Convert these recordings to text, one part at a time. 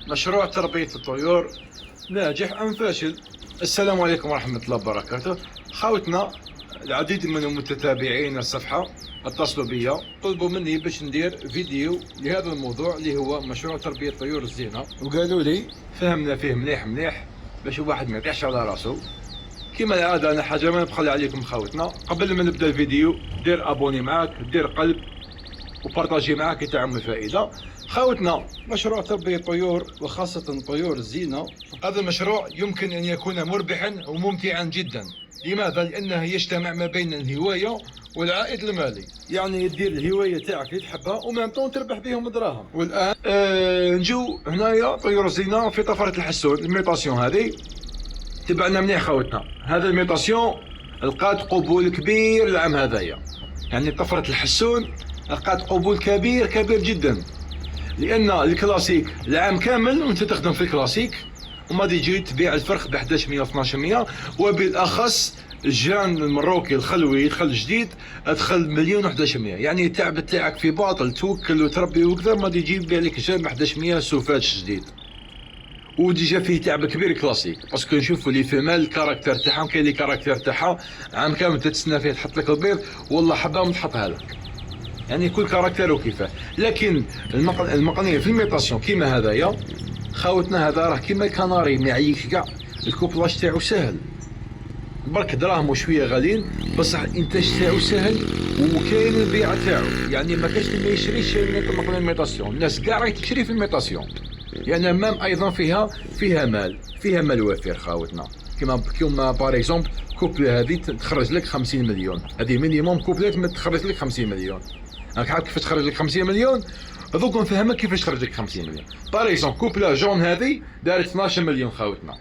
مشروع تربية الطيور ناجح أم فاشل؟ السلام عليكم ورحمة الله وبركاته. خاوتنا العديد من متتابعين الصفحة اتصلوا بي طلبوا مني باش ندير فيديو لهذا الموضوع اللي هو مشروع تربية طيور الزينة، وقالوا لي فهمنا فيه مليح باش الواحد ما يطيحش على راسه. كما العادة أنا حاجة ما نبخل عليكم خاوتنا، قبل ما نبدا الفيديو دير ابوني معاك، دير قلب وبارطاجي معاك يتعم الفائدة. خاوتنا مشروع تربية الطيور وخاصة طيور الزينة، هذا المشروع يمكن أن يكون مربحا وممتعا جدا. لماذا؟ لأنه يجتمع ما بين الهواية والعائد المالي، يعني دير الهواية تاعك اللي تحبها ومام طون تربح بهم دراهم. والآن نجو هنايا طيور الزينة في طفرة الحسون. الميطاسيون هذه تبعنا مليح خاوتنا، هذا الميطاسيون لقات قبول كبير العام هذايا، يعني طفرة الحسون لقات قبول كبير جدا، لان الكلاسيك العام كامل وانت تخدم في الكلاسيك وما تجي تبيع الفرخ ب 1100 و 1200، وبالاخص الجيران المروكي الخلوي الخل الجديد ادخل مليون و 1100. يعني التعب تاعك في باطل، توكل وتربي وكذا ما تجي تبيع لك جيران ب 1100 سوفاج جديد، وديجا فيه تعب كبير كلاسيك. باسكو نشوفوا لي فيمال الكاركتير تاعهم، كاين لي كاركتير تاعها عام كامل تتسنى فيه تحط لك البيض والله حبه تحطها لك، يعني كل كاركتير وكيفاه. لكن المقنيه في الميطاسيون كيما هذايا خاوتنا، هذا راه كيما الكناري ما يعيش كاع، الكوبلاج تاعو ساهل، برك دراهم وشويه غاليين بصح الانتاج تاعو ساهل وكاين البيع تاعو. يعني ما كاش اللي ما يشريش مقنيه الميطاسيون، الناس كاع راهي تشري في الميطاسيون، يعني مام ايضا فيها مال وافر خاوتنا. كيما بار اكزومبل كوبل هذه تخرج لك 50 مليون، هذه مينيموم كوبلات ما تخرج لك 50 مليون. راك عارف كيفاش تخرج لك 50 مليون؟ دوك نفهمك كيفاش تخرج لك 50 مليون. بار اكزومبل كوبلا جون هذه دارت 12 مليون خاوتنا.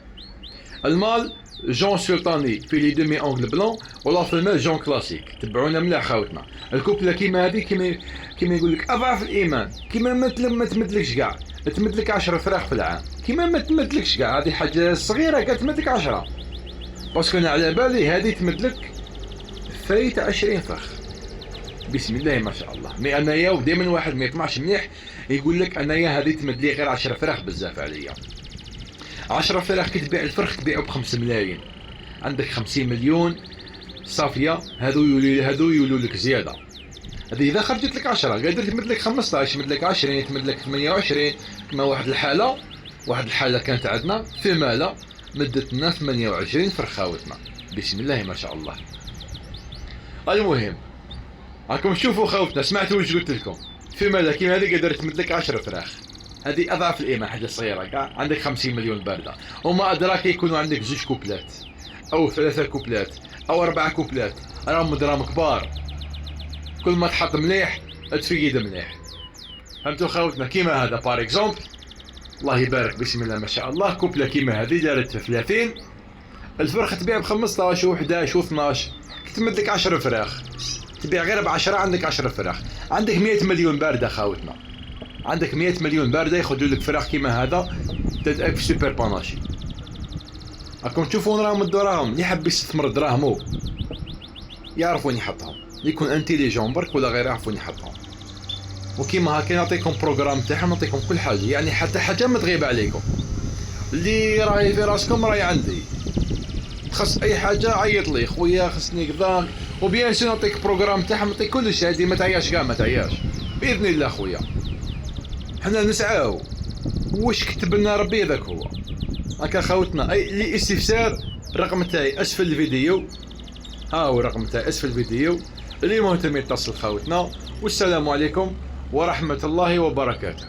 المال جون سلطاني في لي دومي اونغل بلون، ولا في المال جون كلاسيك. تبعونا مليح خاوتنا. الكوبلا كيما هذه كيما يقول لك اضعف الايمان، كيما ما تمدلكش كاع، تمدلك 10 فراخ في العام، كيما ما تمدلكش كاع. هذه حاجه صغيره كاع تمدلك 10، باسكو انا على بالي هذه تمدلك فايت 20 فخ. بسم الله ما شاء الله. مي انايا ودائما واحد ما يطمعش مليح يقول لك انايا هذه تمدلي غير 10 فراخ بزاف عليا. 10 فراخ كي تبيع الفرخ تبيعو ب5 ملايين، عندك 50 مليون صافيه. هذو يولوا لك زياده. هذه اذا خرجت لك 10 قادر تمد لك 15، تمد لك 20، تمد لك 28. كما واحد الحاله كانت عندنا في ماله مدت لنا 28 فرخاوتنا. بسم الله ما شاء الله. المهم راكم تشوفوا خاوتنا، سمعتوا واش قلت لكم؟ في ماله كيما هذه قادر تمد لك 10 فراخ، هذه اضعف الايمان، حاجه صغيره كاع. عندك 50 مليون بارده، وما ادراك يكونوا عندك 2 كوبلات او 3 كوبلات او 4 كوبلات، راهم دراهم كبار. كل ما تحط مليح تفيد مليح. فهمتوا خاوتنا؟ كيما هذا بار اكزومبل الله يبارك بسم الله ما شاء الله، كوبله كيما هذه دارت 30 الفرخ تبيع ب 15 و11 و12، تمد لك 10 فراخ تبيع غير ب 10، عندك 10 فراخ، عندك 100 مليون بارده خاوتنا، عندك 100 مليون بارده ياخذوا لك فراخ كيما هذا تدعك في سوبر باناشي. راكم تشوفون راهم الدراهم، اللي يحب يستثمر دراهمو يعرف وين يحطهم، يكون انتيليجون برك ولا غير يعرف وين يحطهم. وكيما هكا نعطيكم بروغرام تاعهم، نعطيكم كل حاجه، يعني حتى حاجه ما تغيب عليكم. اللي راهي في راسكم راهي عندي، تخص اي حاجه عيط لي خويا خصني كذا، وبيان سي نعطيك بروغرام تاعهم، نعطيك كل شيء. هذه ما تعياش كاع، ما تعياش باذن الله خويا. حنا نسعاو واش كتب لنا ربي هذاك هو. هكا خاوتنا اي استفسار الرقم تاعي اسفل الفيديو، ها هو الرقم تاعي اسفل الفيديو، اللي مهتم يتصل خاوتنا. والسلام عليكم ورحمه الله وبركاته.